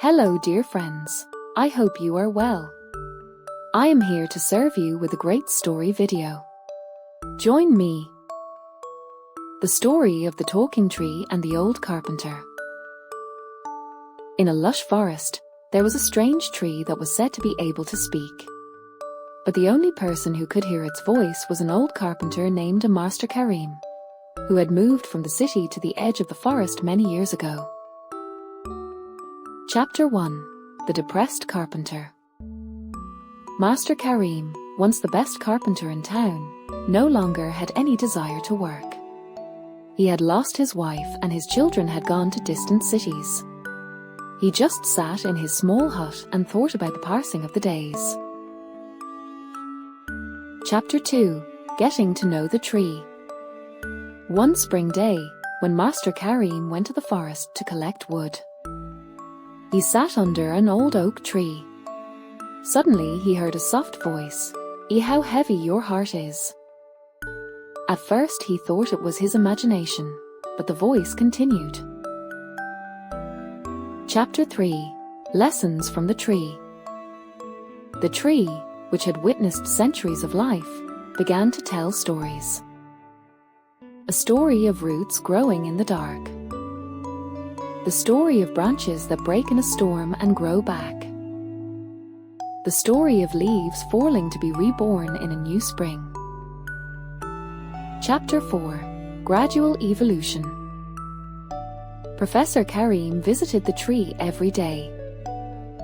Hello dear friends, I hope you are well. I am here to serve you with a great story video. Join me. The story of the talking tree and the old carpenter. In a lush forest, there was a strange tree that was said to be able to speak. But the only person who could hear its voice was an old carpenter named Master Karim, who had moved from the city to the edge of the forest many years ago. Chapter 1. The Depressed Carpenter. Master Karim, once the best carpenter in town, no longer had any desire to work. He had lost his wife and his children had gone to distant cities. He just sat in his small hut and thought about the passing of the days. Chapter 2. Getting to know the tree. One spring day, when Master Karim went to the forest to collect wood, he sat under an old oak tree. Suddenly he heard a soft voice, "How heavy your heart is." At first he thought it was his imagination, but the voice continued. Chapter 3. Lessons from the tree. The tree, which had witnessed centuries of life, began to tell stories. A story of roots growing in the dark. The story of branches that break in a storm and grow back. The story of leaves falling to be reborn in a new spring. Chapter 4. Gradual Evolution. Professor Karim visited the tree every day.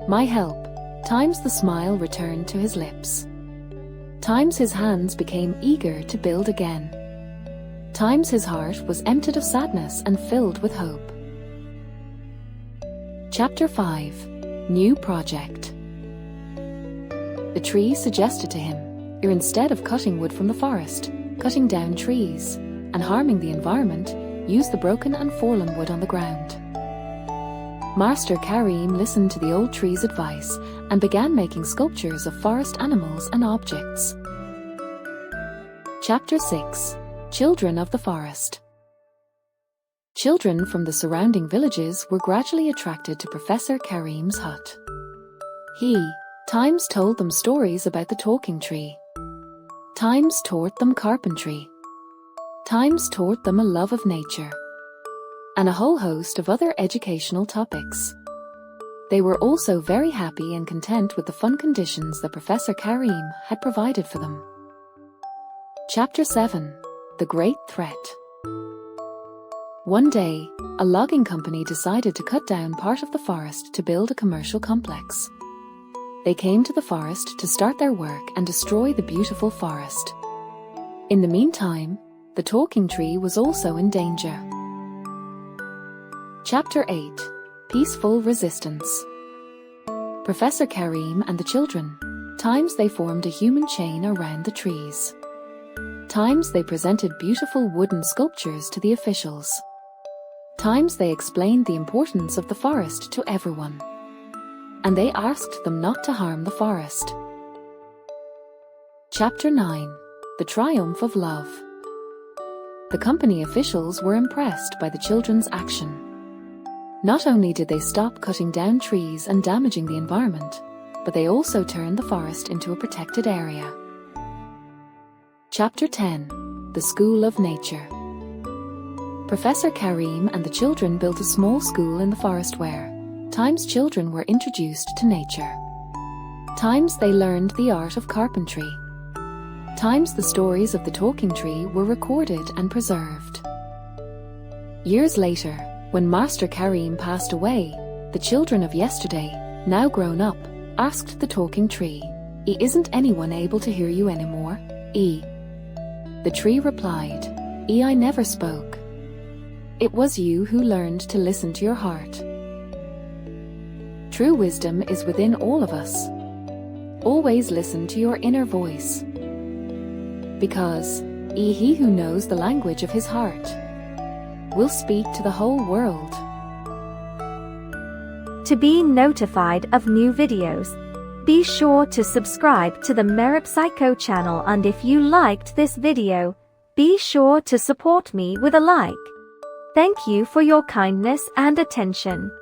My help. Times the smile returned to his lips. Times his hands became eager to build again. Times his heart was emptied of sadness and filled with hope. Chapter 5. New Project. The tree suggested to him, instead of cutting wood from the forest, cutting down trees, and harming the environment, use the broken and fallen wood on the ground. Master Karim listened to the old tree's advice and began making sculptures of forest animals and objects. Chapter 6. Children of the Forest. Children from the surrounding villages were gradually attracted to Professor Karim's hut. He, times told them stories about the talking tree. Times taught them carpentry. Times taught them a love of nature. And a whole host of other educational topics. They were also very happy and content with the fun conditions that Professor Karim had provided for them. Chapter 7. The Great Threat. One day, a logging company decided to cut down part of the forest to build a commercial complex. They came to the forest to start their work and destroy the beautiful forest. In the meantime, the talking tree was also in danger. Chapter 8. Peaceful Resistance. Professor Karim and the children, times they formed a human chain around the trees. Times they presented beautiful wooden sculptures to the officials. Times they explained the importance of the forest to everyone. And they asked them not to harm the forest. Chapter 9. The Triumph of Love. The company officials were impressed by the children's action. Not only did they stop cutting down trees and damaging the environment, but they also turned the forest into a protected area. Chapter 10. The School of Nature. Professor Karim and the children built a small school in the forest where, times children were introduced to nature. Times they learned the art of carpentry. Times the stories of the talking tree were recorded and preserved. Years later, when Master Karim passed away, the children of yesterday, now grown up, asked the talking tree, "Isn't anyone able to hear you anymore?" The tree replied, "I never spoke. It was you who learned to listen to your heart." True wisdom is within all of us. Always listen to your inner voice. Because he who knows the language of his heart will speak to the whole world. To be notified of new videos, be sure to subscribe to the Meripsycho channel, and if you liked this video, be sure to support me with a like. Thank you for your kindness and attention.